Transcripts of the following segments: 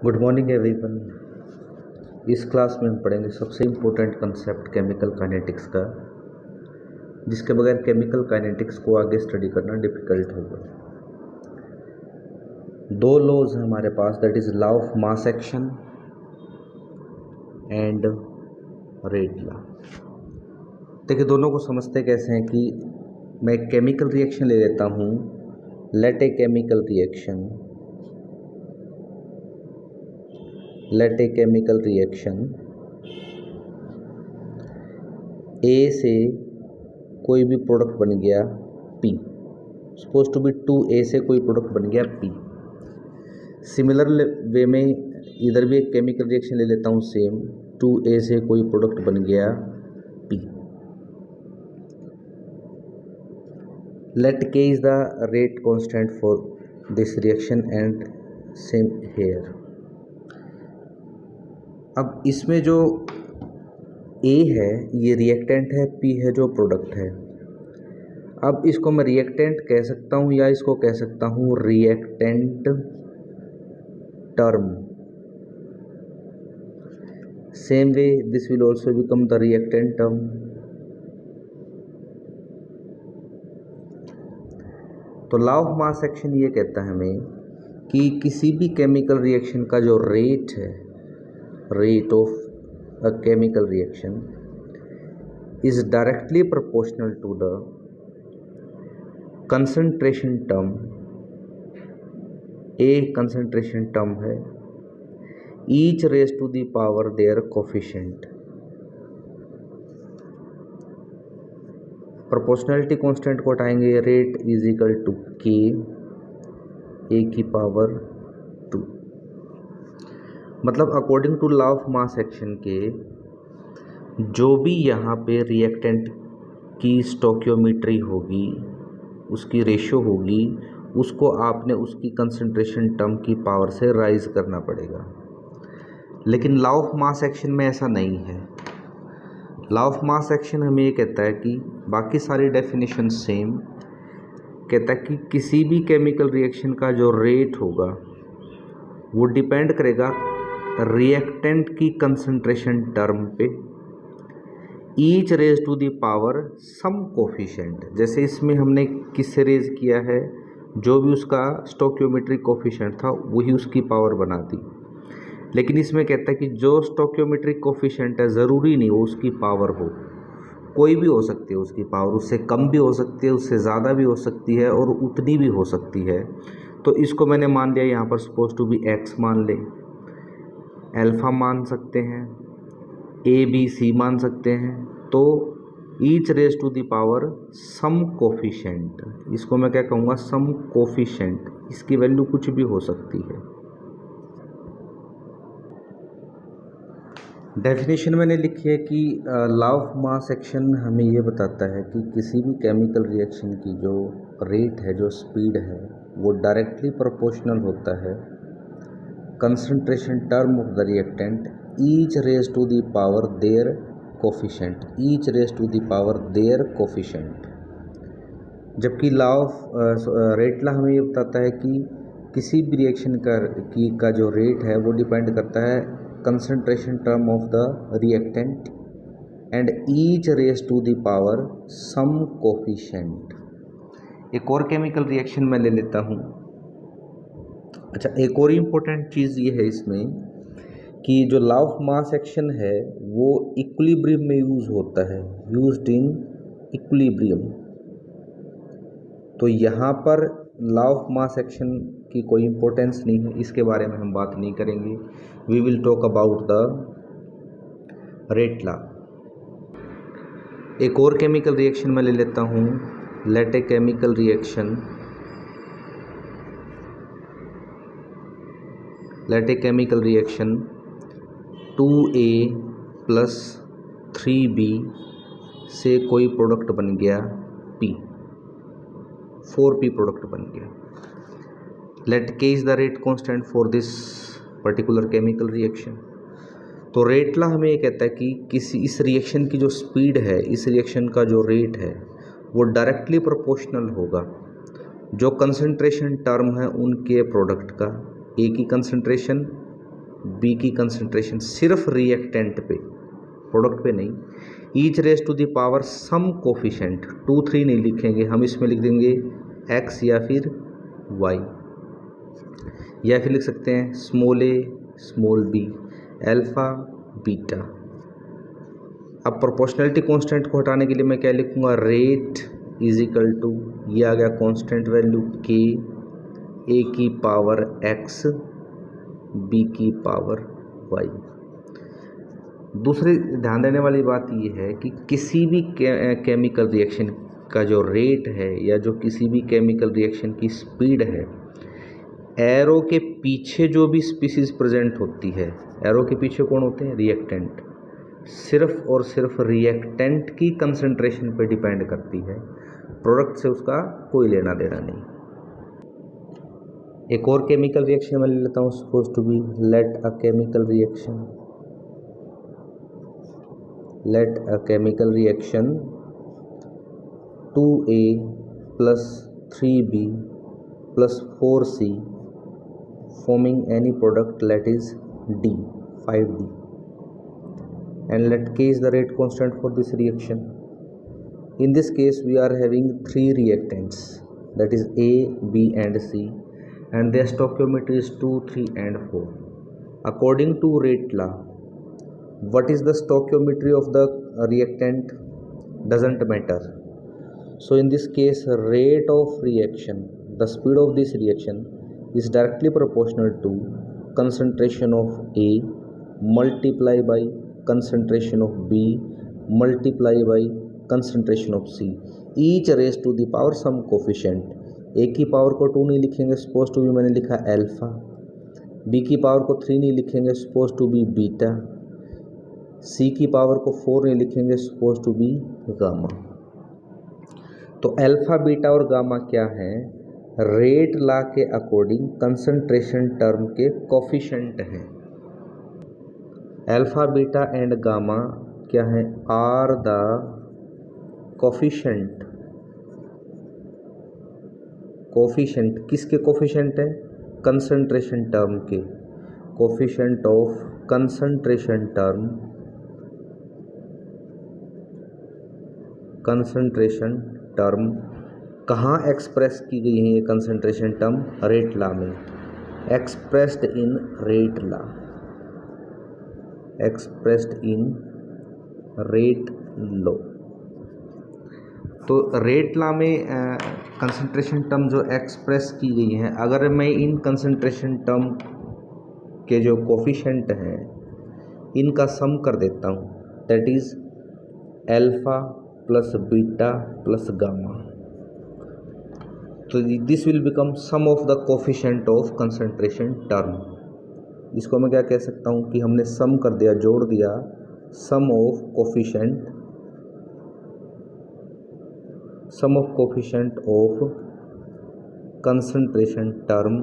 Good morning everyone. इस class में हम पढ़ेंगे सबसे इम्पोर्टेंट कंसेप्ट केमिकल काइनेटिक्स का, जिसके बगैर केमिकल काइनेटिक्स को आगे स्टडी करना डिफ़िकल्ट होगा। दो लॉज हैं हमारे पास, that is law of mass action and rate law. देखिए, दोनों को समझते कैसे हैं कि मैं एक केमिकल रिएक्शन ले लेता हूँ। लेट ए केमिकल रिएक्शन ए से कोई भी प्रोडक्ट बन गया P, suppose to B 2A से कोई प्रोडक्ट बन गया P। सिमिलर वे में इधर भी एक केमिकल रिएक्शन ले लेता हूँ सेम, 2A से कोई प्रोडक्ट बन गया P। Let K is the rate constant for this reaction and same here. अब इसमें जो A है ये रिएक्टेंट है, P है जो प्रोडक्ट है। अब इसको मैं रिएक्टेंट कह सकता हूँ या इसको कह सकता हूँ reactant term. Same way this will also become the reactant term. तो लॉ ऑफ मास एक्शन ये कहता है हमें कि किसी भी केमिकल रिएक्शन का जो रेट है, rate of a chemical reaction is directly proportional to the concentration term। A concentration term है, each raised to the power their coefficient। Proportionality constant को हटाएंगे, rate is equal to K A की power 2। मतलब according to law of mass action के जो भी यहाँ पे रिएक्टेंट की स्टोकियोमेट्री होगी, उसकी रेशो होगी, उसको आपने उसकी कंसंट्रेशन टर्म की पावर से राइज करना पड़ेगा। लेकिन लॉ ऑफ मास एक्शन में ऐसा नहीं है। लॉ ऑफ मास एक्शन हमें ये कहता है कि बाकी सारी डेफिनेशन सेम, कहता है कि किसी भी केमिकल रिएक्शन का जो रेट होगा वो डिपेंड करेगा रिएक्टेंट की कंसंट्रेशन टर्म पे, each raise to the power some coefficient. जैसे इसमें हमने किससे रेज किया है, जो भी उसका स्टोकियोमेट्रिक कोफिशिएंट था वही उसकी पावर बना दी। लेकिन इसमें कहता है कि जो स्टोकियोमेट्रिक कोफिशिएंट है ज़रूरी नहीं वो उसकी पावर हो, कोई भी हो सकती है उसकी पावर, उससे कम भी हो सकती है, उससे ज़्यादा भी हो सकती है और उतनी भी हो सकती है। तो इसको मैंने मान लिया यहाँ पर सपोज टू बी एक्स मान ले, अल्फ़ा मान सकते हैं, ए बी सी मान सकते हैं। तो each raise to the power some coefficient, इसको मैं क्या कहूँगा, सम कोफिशिएंट। इसकी वैल्यू कुछ भी हो सकती है। डेफिनेशन मैंने लिखी है कि लॉ ऑफ मास एक्शन हमें ये बताता है कि किसी भी केमिकल रिएक्शन की जो रेट है, जो स्पीड है, वो डायरेक्टली प्रोपोर्शनल होता है concentration term of the reactant each raise to the power their coefficient, each raise to the power their coefficient. जबकि लॉ ऑफ रेट लॉ हमें ये बताता है कि किसी भी रिएक्शन का जो रेट है वो डिपेंड करता है concentration term of the reactant and each raise to the power some coefficient. एक और केमिकल रिएक्शन मैं ले लेता हूँ। अच्छा, एक और इम्पोर्टेंट चीज़ ये है इसमें कि जो लॉ ऑफ मास एक्शन है वो इक्विलिब्रियम में यूज़ होता है, यूज्ड इन इक्विलिब्रियम। तो यहाँ पर लॉ ऑफ मास एक्शन की कोई इम्पोर्टेंस नहीं है, इसके बारे में हम बात नहीं करेंगे। We will talk about the rate law. एक और केमिकल रिएक्शन मैं ले लेता हूँ। Let a chemical reaction 2A plus 3B से कोई प्रोडक्ट बन गया P, 4P प्रोडक्ट बन गया। Let K is the rate constant for this particular chemical reaction. तो रेट लॉ हमें ये कहता है कि इस रिएक्शन की जो स्पीड है, इस रिएक्शन का जो रेट है वो डायरेक्टली प्रोपोर्शनल होगा जो कंसंट्रेशन टर्म है उनके प्रोडक्ट का। ए की कंसंट्रेशन बी की कंसंट्रेशन सिर्फ रिएक्टेंट पे, प्रोडक्ट पे नहीं, each raise to the power some coefficient, 2 3 नहीं लिखेंगे हम, इसमें लिख देंगे x या फिर y, या फिर लिख सकते हैं small a small b, alpha beta. अब प्रोपोर्शनलिटी कांस्टेंट को हटाने के लिए मैं क्या लिखूंगा, रेट इज इक्वल टू, ये आ गया कांस्टेंट वैल्यू k, a की पावर x b की पावर y। दूसरी ध्यान देने वाली बात ये है कि किसी भी केमिकल रिएक्शन का जो रेट है या जो किसी भी केमिकल रिएक्शन की स्पीड है, एरो के पीछे जो भी स्पीसीज प्रेजेंट होती है, एरो के पीछे कौन होते हैं, रिएक्टेंट, सिर्फ और सिर्फ रिएक्टेंट की कंसंट्रेशन पे डिपेंड करती है, प्रोडक्ट से उसका कोई लेना देना नहीं। एक और केमिकल रिएक्शन मैं ले लेता हूँ, suppose to be let a chemical reaction, let a chemical reaction 2a plus 3b plus 4c forming any product, let is d, 5d, and let k is the rate constant for this reaction. In this case we are having 3 reactants, that is a, b and c, and their stoichiometry is 2 3 and 4. According to rate law, what is the stoichiometry of the reactant doesn't matter. So in this case, rate of reaction, the speed of this reaction is directly proportional to concentration of A multiply by concentration of B multiply by concentration of C, each raised to the power some coefficient। A की पावर को 2 नहीं लिखेंगे, suppose to B मैंने लिखा alpha, B की पावर को 3 नहीं लिखेंगे, suppose to be beta, C की पावर को 4 नहीं लिखेंगे, सपोज टू बी गामा। तो अल्फा बीटा और गामा क्या है, रेट लॉ के अकॉर्डिंग कंसंट्रेशन टर्म के कोफिशिएंट हैं। अल्फा बीटा एंड गामा क्या है, आर द कोफिशिएंट, कोफिशिएंट किसके कोफिशिएंट है, कंसंट्रेशन टर्म के, coefficient of concentration term, concentration term कहाँ एक्सप्रेस की गई है ये कंसंट्रेशन टर्म, रेट लॉ में, expressed in rate law, expressed in rate law. तो रेट लॉ में कंसंट्रेशन टर्म जो एक्सप्रेस की गई हैं, अगर मैं इन कंसंट्रेशन टर्म के जो कोफिशिएंट हैं इनका सम कर देता हूँ, that is alpha plus beta plus gamma, तो this will become sum of the coefficient of concentration term. इसको मैं क्या कह सकता हूँ कि हमने सम कर दिया, जोड़ दिया, sum of coefficient of concentration term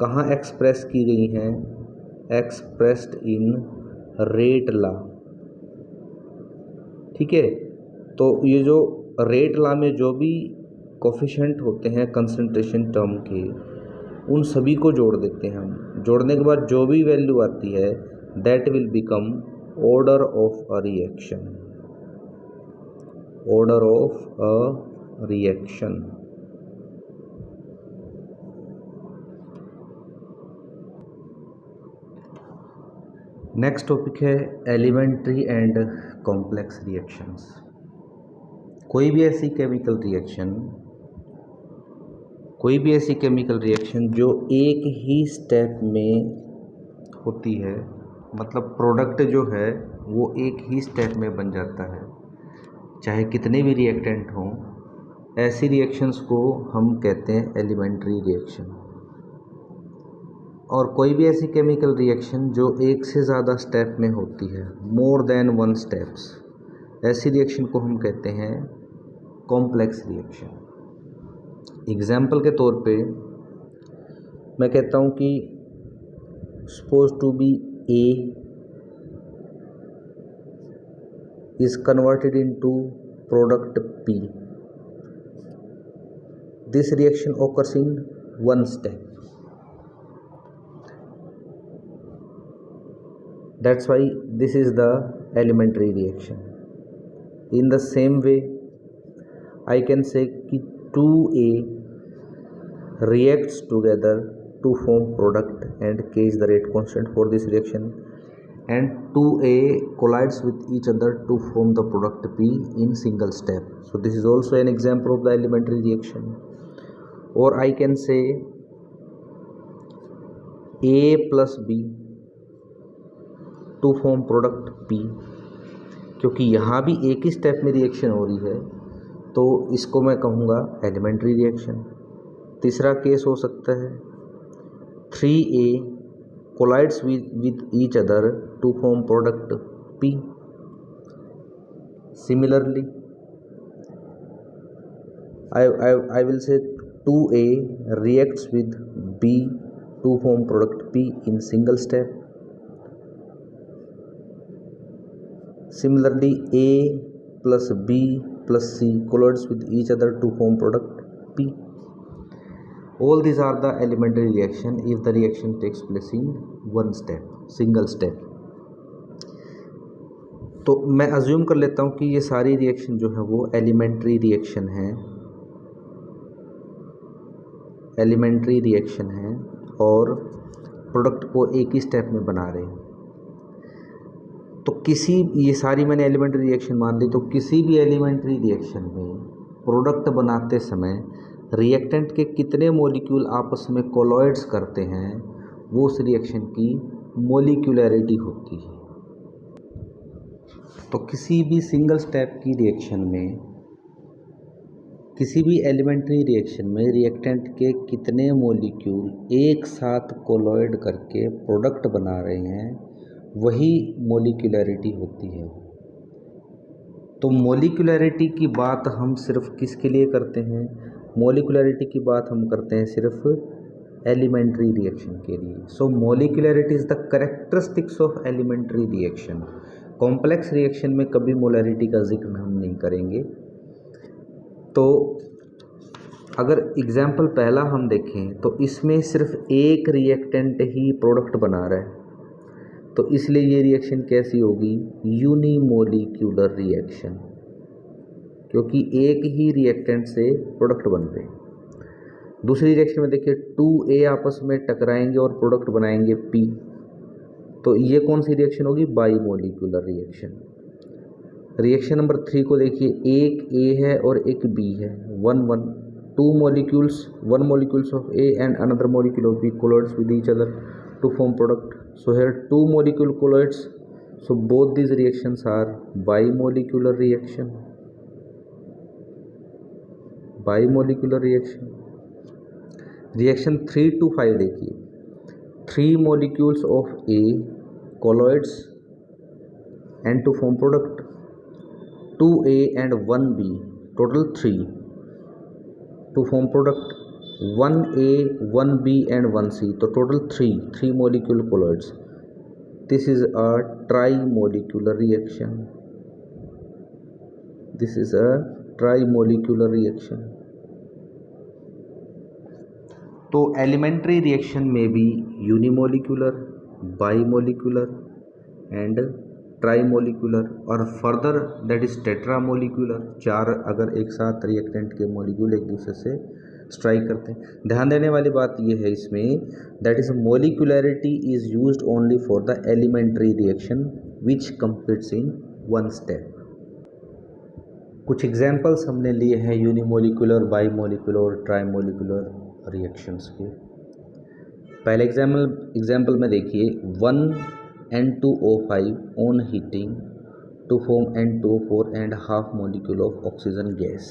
कहाँ एक्सप्रेस की गई हैं, एक्सप्रेस्ड इन रेट लॉ। ठीक है, तो ये जो रेट लॉ में जो भी कोफिशिएंट होते हैं कंसंट्रेशन टर्म के, उन सभी को जोड़ देते हैं हम, जोड़ने के बाद जो भी वैल्यू आती है that will become order of a reaction, order of a reaction. Next topic है एलिमेंट्री एंड कॉम्प्लेक्स रिएक्शंस। कोई भी ऐसी केमिकल रिएक्शन जो एक ही स्टेप में होती है, मतलब प्रोडक्ट जो है वो एक ही स्टेप में बन जाता है, चाहे कितने भी रिएक्टेंट हों, ऐसी रिएक्शंस को हम कहते हैं एलिमेंट्री रिएक्शन। और कोई भी ऐसी केमिकल रिएक्शन जो एक से ज़्यादा स्टेप में होती है, मोर देन 1 स्टेप्स, ऐसी रिएक्शन को हम कहते हैं कॉम्प्लेक्स रिएक्शन। एग्जाम्पल के तौर पे मैं कहता हूँ कि suppose to be A is converted into product P, this reaction occurs in 1 step। That's why this is the elementary reaction. In the same way, I can say कि 2A reacts together to form product and K is the rate constant for this reaction, and 2A collides with each other to form the product P in single step. So this is also an example of the elementary reaction. Or I can say A plus B to form product P, क्योंकि यहाँ भी एक ही step में reaction हो रही है तो इसको मैं कहूँगा एलिमेंट्री रिएक्शन। तीसरा केस हो सकता है 3A collides with each other to form product P. Similarly, I will say 2A reacts with B to form product P in single step. Similarly, A plus B plus C collides with each other to form product P. All these are the elementary reaction if the reaction takes place in one step, single step. तो मैं assume कर लेता हूँ कि ये सारी reaction जो है वो एलिमेंट्री रिएक्शन है, एलिमेंट्री रिएक्शन है और प्रोडक्ट को एक ही स्टेप में बना रहे हैं। तो किसी, ये सारी मैंने एलिमेंट्री रिएक्शन मान ली, तो किसी भी एलिमेंट्री रिएक्शन में प्रोडक्ट बनाते समय रिएक्टेंट के कितने मॉलिक्यूल आपस में कोलॉइड्स करते हैं वो उस रिएक्शन की मॉलिक्यूलैरिटी होती है। तो किसी भी सिंगल स्टेप की रिएक्शन में, किसी भी एलिमेंट्री रिएक्शन में रिएक्टेंट के कितने मॉलिक्यूल एक साथ कोलॉइड करके प्रोडक्ट बना रहे हैं वही मॉलिक्यूलैरिटी होती है। तो मॉलिक्यूलैरिटी की बात हम सिर्फ किसके लिए करते हैं? मॉलिक्यूलैरिटी की बात हम करते हैं सिर्फ एलिमेंट्री रिएक्शन के लिए। So molecularity is the characteristics of elementary reaction. Complex reaction में कभी मोलैरिटी का जिक्र हम नहीं करेंगे। तो अगर एग्जाम्पल पहला हम देखें तो इसमें सिर्फ एक रिएक्टेंट ही प्रोडक्ट बना रहा है, तो इसलिए ये रिएक्शन कैसी होगी? यूनिमोलिक्यूलर रिएक्शन, क्योंकि एक ही रिएक्टेंट से प्रोडक्ट बन रहे हैं। दूसरी रिएक्शन में देखिए 2A आपस में टकराएंगे और प्रोडक्ट बनाएंगे P, तो ये कौन सी रिएक्शन होगी? बाईमोलिक्यूलर रिएक्शन। रिएक्शन नंबर 3 को देखिए, एक A है और एक B है, 1 2 molecules, 1 molecules of A and another molecule of B collides with each other to form product. So here 2 molecule colloids, so both these reactions are bimolecular reaction. Bimolecular reaction. Reaction 3 to 5 देखिए, 3 molecules of A colloids and to form product 2A and 1B, total 3 to form product 1A, 1B and 1C, तो total 3 molecule colloids. This is a trimolecular reaction. This is a trimolecular reaction. तो elementary reaction में भी unimolecular, bimolecular and ट्राईमोलिकुलर और further that is टेट्रामोलिकुलर, 4 अगर एक साथ reactant के molecule एक दूसरे से स्ट्राइक करते हैं। ध्यान देने वाली बात यह है इसमें, that is molecularity is used only for the elementary reaction which completes in one step. कुछ एग्जाम्पल्स हमने लिए हैं यूनिमोलिकुलर, बाईमोलिकुलर और ट्राईमोलिकुलर रिएक्शंस के। पहले एग्जाम्पल में देखिए, 1N2O5 on heating to form N2O4 and half molecule of oxygen gas.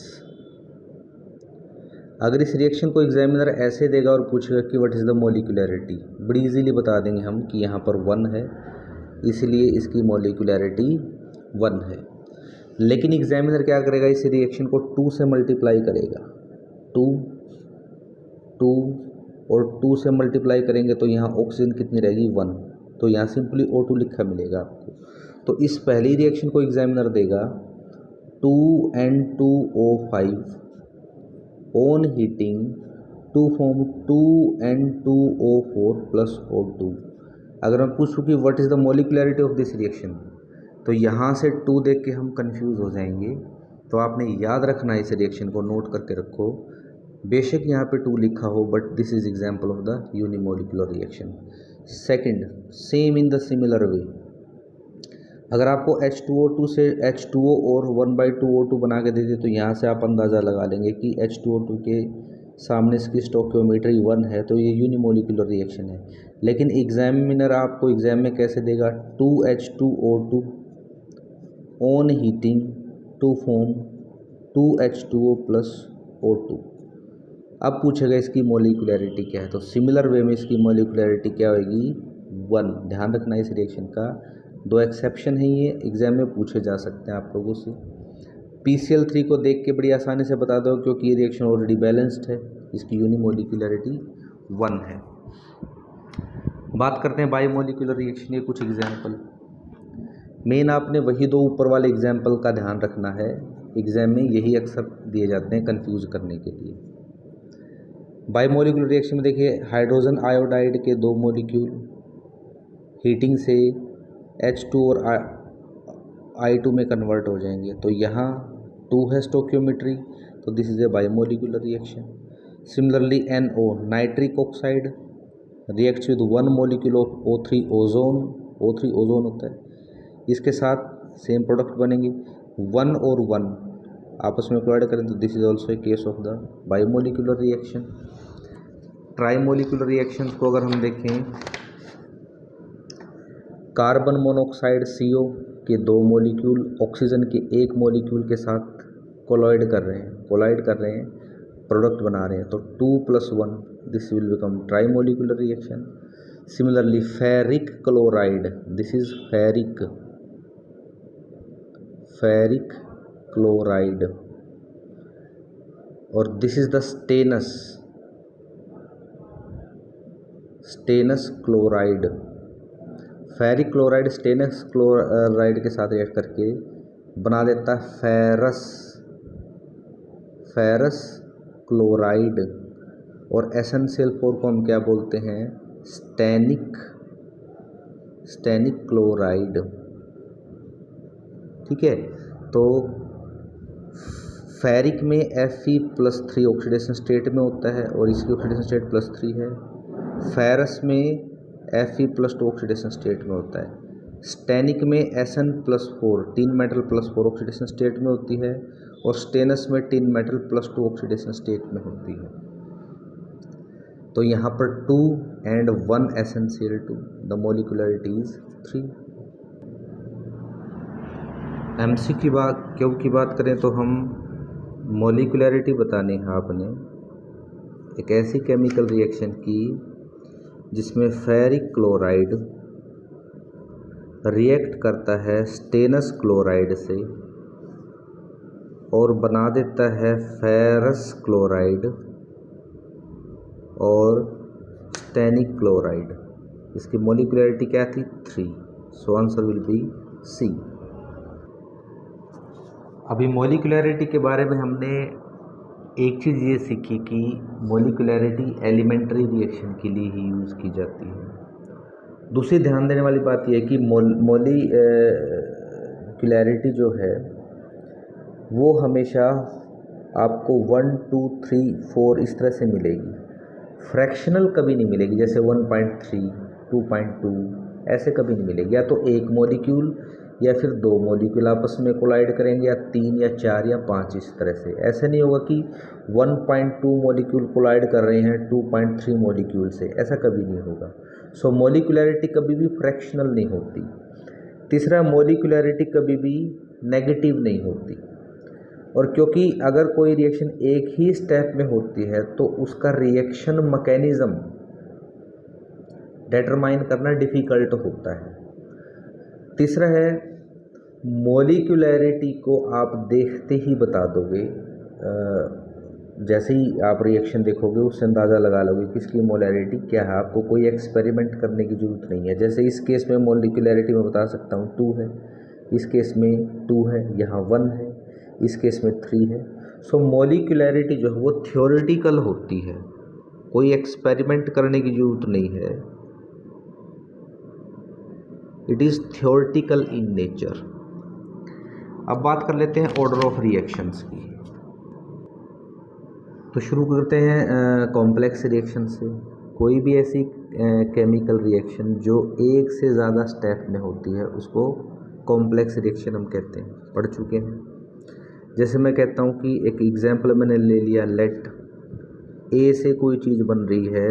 अगर इस रिएक्शन को एग्जामिनर ऐसे देगा और पूछेगा कि व्हाट इज़ द मॉलिक्यूलैरिटी, बड़ी इजीली बता देंगे हम कि यहाँ पर 1 है, इसलिए इसकी मॉलिक्यूलैरिटी 1 है। लेकिन एग्जामिनर क्या करेगा, इस रिएक्शन को 2 से मल्टीप्लाई करेगा, 2 और 2 से मल्टीप्लाई करेंगे तो यहाँ ऑक्सीजन कितनी रहेगी? 1, तो यहाँ सिंपली O2 लिखा मिलेगा आपको। तो इस पहली रिएक्शन को एग्जामिनर देगा 2N2O5 on heating to form 2N2O4 plus O2। अगर मैं पूछूँ कि what is the molecularity of this reaction, तो यहाँ से 2 देख के हम कंफ्यूज हो जाएंगे। तो आपने याद रखना है, इस रिएक्शन को नोट करके रखो। बेशक यहाँ पे 2 लिखा हो, but this is example of the unimolecular reaction. Second, same in the similar way, अगर आपको H2O2 से H2O और 1/2O2 बना के दे दे, तो यहाँ से आप अंदाज़ा लगा लेंगे कि H2O2 के सामने इसकी स्टोकियोमेट्री 1 है, तो ये यूनिमोलिकुलर रिएक्शन है। लेकिन एग्जामिनर आपको एग्जाम में कैसे देगा, 2H2O2 on heating to form 2H2O + O2। अब पूछेगा इसकी मोलिकुलरिटी क्या है, तो सिमिलर वे में इसकी मोलिकुलरिटी क्या होगी, 1। ध्यान रखना इस रिएक्शन का, 2 एक्सेप्शन है, ये एग्जाम में पूछे जा सकते हैं आप लोगों से। PCl3 को देख के बड़ी आसानी से बता दो, क्योंकि ये रिएक्शन ऑलरेडी बैलेंस्ड है, इसकी यूनिमोलिकुलरिटी 1 है। बात करते हैं बायोमोलिकुलर रिएक्शन के कुछ एग्जाम्पल। मेन आपने वही 2 ऊपर वाले एग्जाम्पल का ध्यान रखना है, एग्जाम में यही अक्सर दिए जाते हैं कंफ्यूज करने के लिए। बायोमोलिकुलर रिएक्शन में देखिए, हाइड्रोजन आयोडाइड के 2 मॉलिक्यूल हीटिंग से H2 और I2 में कन्वर्ट हो जाएंगे, तो यहाँ 2 है स्टोकियोमेट्री, तो this is a biomolecular reaction. Similarly NO nitric oxide reacts with 1 molecule of O3 ozone, O3 ozone होता है, इसके साथ सेम प्रोडक्ट बनेंगे, 1 और 1 आपस में कोलाइड करें, तो this is also a case of the bimolecular reaction. Trimolecular reaction को अगर हम देखें, कार्बन मोनोऑक्साइड CO के 2 मॉलिक्यूल ऑक्सीजन के 1 मॉलिक्यूल के साथ कोलाइड कर रहे हैं, प्रोडक्ट बना रहे हैं, तो 2 + 1 this will become trimolecular reaction. Similarly ferric chloride, this is ferric chloride, और this is the stannous chloride. Ferric chloride stannous chloride के साथ रिएक्ट करके बना देता है फेरस क्लोराइड, और SnCl4 को हम क्या बोलते हैं, स्टेनिक क्लोराइड। ठीक है, तो फेरिक में Fe+3 ऑक्सीडेशन स्टेट में होता है, और इसकी ऑक्सीडेशन स्टेट +3 है। फेरस में Fe+2 ऑक्सीडेशन स्टेट में होता है। स्टेनिक में Sn+4 tin metal +4 oxidation state में होती है, और स्टेनस में टिन मेटल +2 ऑक्सीडेशन स्टेट में होती है। तो यहाँ पर 2 and 1 SnCl2, the molecularity is 3। MCQ की बात करें तो हम मोलिकुलरिटी बतानी है आपने एक ऐसी केमिकल रिएक्शन की जिसमें फेरिक क्लोराइड रिएक्ट करता है स्टेनस क्लोराइड से और बना देता है फेरस क्लोराइड और स्टेनिक क्लोराइड। इसकी मोलिकुलरिटी क्या थी, 3। So answer will be C। अभी मोलिकुलरिटी के बारे में हमने एक चीज़ ये सीखी कि मोलिकुलरिटी एलिमेंट्री रिएक्शन के लिए ही यूज़ की जाती है। दूसरी ध्यान देने वाली बात यह है कि मोलिकुलरिटी जो है वो हमेशा आपको 1, 2, 3, 4 इस तरह से मिलेगी, फ्रैक्शनल कभी नहीं मिलेगी। जैसे 1.3, 2.2 ऐसे कभी नहीं मिलेगी। या तो एक मॉलिक्यूल या फिर 2 मॉलिक्यूल आपस में कोलाइड करेंगे, या 3 या 4 या 5 इस तरह से। ऐसे नहीं होगा कि 1.2 मॉलिक्यूल कोलाइड कर रहे हैं 2.3 मॉलिक्यूल से, ऐसा कभी नहीं होगा। सो मोलिकुलरिटी कभी भी फ्रैक्शनल नहीं होती। तीसरा, मोलिकुलरिटी कभी भी नेगेटिव नहीं होती। और क्योंकि अगर कोई रिएक्शन एक ही स्टेप में होती है तो उसका रिएक्शन मैकेनिज्म डिटरमाइन करना डिफ़िकल्ट होता है। तीसरा है, मोलिकुलरिटी को आप देखते ही बता दोगे, जैसे ही आप रिएक्शन देखोगे उससे अंदाज़ा लगा लोगे कि इसकी मोलरिटी क्या है। आपको कोई एक्सपेरिमेंट करने की ज़रूरत नहीं है। जैसे इस केस में मोलिकुलरिटी मैं बता सकता हूँ 2 है, इस केस में 2 है, यहाँ 1 है, इस केस में 3 है। सो मोलिकुलरिटी जो है वो थ्योरेटिकल होती है, कोई एक्सपेरिमेंट करने की ज़रूरत नहीं है। It is theoretical in nature. अब बात कर लेते हैं ऑर्डर ऑफ रिएक्शंस की। तो शुरू करते हैं कॉम्प्लेक्स रिएक्शन से। कोई भी ऐसी केमिकल रिएक्शन जो एक से ज़्यादा स्टेप में होती है उसको कॉम्प्लेक्स रिएक्शन हम कहते हैं, पढ़ चुके हैं। जैसे मैं कहता हूँ कि एक एग्जाम्पल मैंने ले लिया, लेट ए से कोई चीज़ बन रही है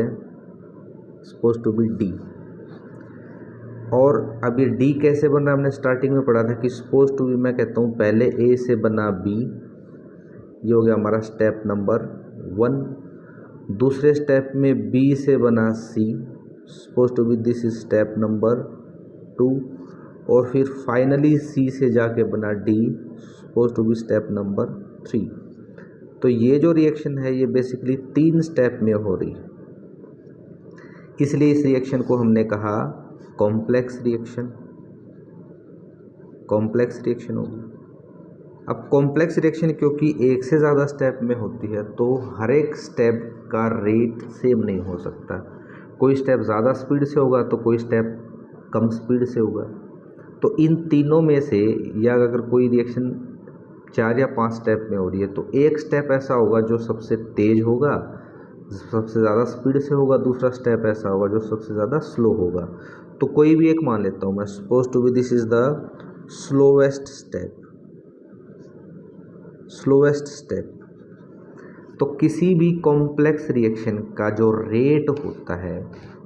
सपोज टू बी डी, और अब ये डी कैसे बन रहा है हमने स्टार्टिंग में पढ़ा था कि सपोज टू बी मैं कहता हूँ पहले ए से बना बी, ये हो गया हमारा स्टेप नंबर 1। दूसरे स्टेप में बी से बना C, suppose to be this is step number 2। और फिर फाइनली सी से जाके बना D, suppose to be step number 3। तो ये जो रिएक्शन है ये बेसिकली 3 स्टेप में हो रही है, इसलिए इस रिएक्शन को हमने कहा कॉम्प्लेक्स रिएक्शन। कॉम्प्लेक्स रिएक्शन होगी। अब कॉम्प्लेक्स रिएक्शन क्योंकि एक से ज़्यादा स्टेप में होती है तो हर एक स्टेप का रेट सेम नहीं हो सकता। कोई स्टेप ज़्यादा स्पीड से होगा तो कोई स्टेप कम स्पीड से होगा। तो इन तीनों में से या अगर कोई रिएक्शन 4 या 5 स्टेप में हो रही है तो एक स्टेप ऐसा होगा जो सबसे तेज़ होगा, सबसे ज़्यादा स्पीड से होगा, दूसरा स्टेप ऐसा होगा जो सबसे ज़्यादा स्लो होगा। तो कोई भी एक मान लेता हूँ मैं, suppose to be this is the slowest step. Slowest step. तो किसी भी कॉम्प्लेक्स रिएक्शन का जो रेट होता है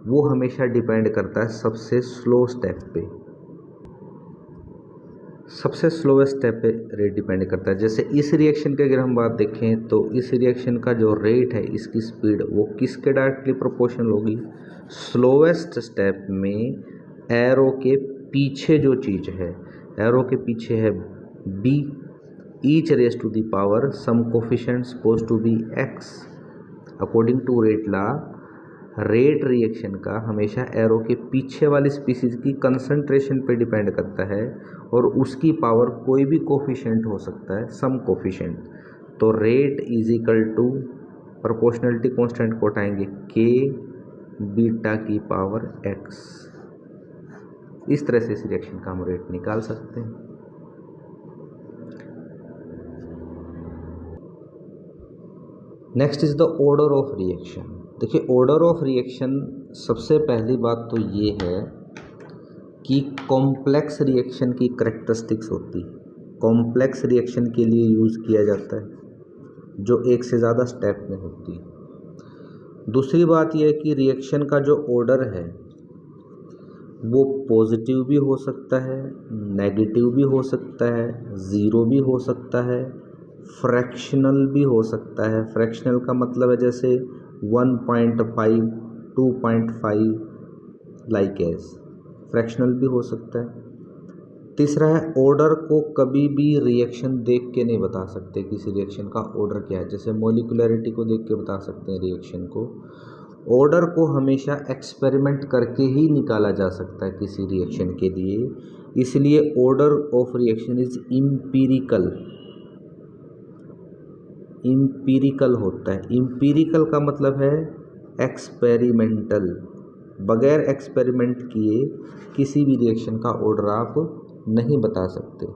वो हमेशा डिपेंड करता है सबसे स्लो स्टेप पे। सबसे स्लोवेस्ट स्टेप पे रेट डिपेंड करता है। जैसे इस रिएक्शन की अगर हम बात देखें तो इस रिएक्शन का जो रेट है, इसकी स्पीड, वो किसके डायरेक्टली प्रोपोर्शनल होगी? स्लोवेस्ट स्टेप में एरो के पीछे जो चीज़ है, एरो के पीछे है b, each raise to the power some coefficient suppose to be x। According to rate law, rate reaction का हमेशा एरो के पीछे वाली स्पीसीज की कंसंट्रेशन पे डिपेंड करता है और उसकी पावर कोई भी कोफिशिएंट हो सकता है, सम कोफिशिएंट। तो rate is equal to proportionality constant को हटाएंगे k बीटा की पावर x। इस तरह से इस रिएक्शन का हम रेट निकाल सकते हैं। Next is the order of reaction. देखिए ऑर्डर ऑफ रिएक्शन, सबसे पहली बात तो ये है कि कॉम्प्लेक्स रिएक्शन की करैक्टरिस्टिक्स होती है। कॉम्प्लेक्स रिएक्शन के लिए यूज़ किया जाता है जो एक से ज़्यादा स्टेप में होती है। दूसरी बात यह है कि रिएक्शन का जो ऑर्डर है वो पॉजिटिव भी हो सकता है, नेगेटिव भी हो सकता है, ज़ीरो भी हो सकता है, फ्रैक्शनल भी हो सकता है। फ्रैक्शनल का मतलब है जैसे 1.5, 2.5 लाइक एज, फ्रैक्शनल भी हो सकता है। तीसरा है ऑर्डर को कभी भी रिएक्शन देख के नहीं बता सकते किसी रिएक्शन का ऑर्डर क्या है। जैसे मॉलिक्यूलरिटी को देख के बता सकते हैं रिएक्शन को, ऑर्डर को हमेशा एक्सपेरिमेंट करके ही निकाला जा सकता है किसी रिएक्शन के लिए। इसलिए order of reaction is empirical. Empirical होता है। इम्पीरिकल का मतलब है एक्सपेरिमेंटल। बगैर एक्सपेरिमेंट किए किसी भी रिएक्शन का ऑर्डर आप नहीं बता सकते।